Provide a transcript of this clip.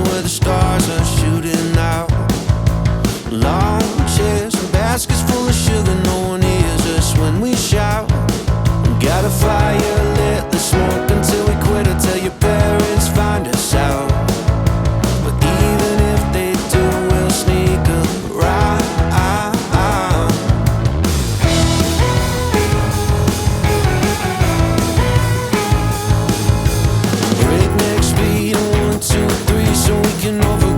ocean where the stars are shooting out. Long chairs and baskets full of sugar, no one hears us when we shout. Got a fire lit, the smoke until we quit, or tell your parents find us out. But even if they do, we'll sneak around. Breakneck speed, 1, 2, 3, so we can over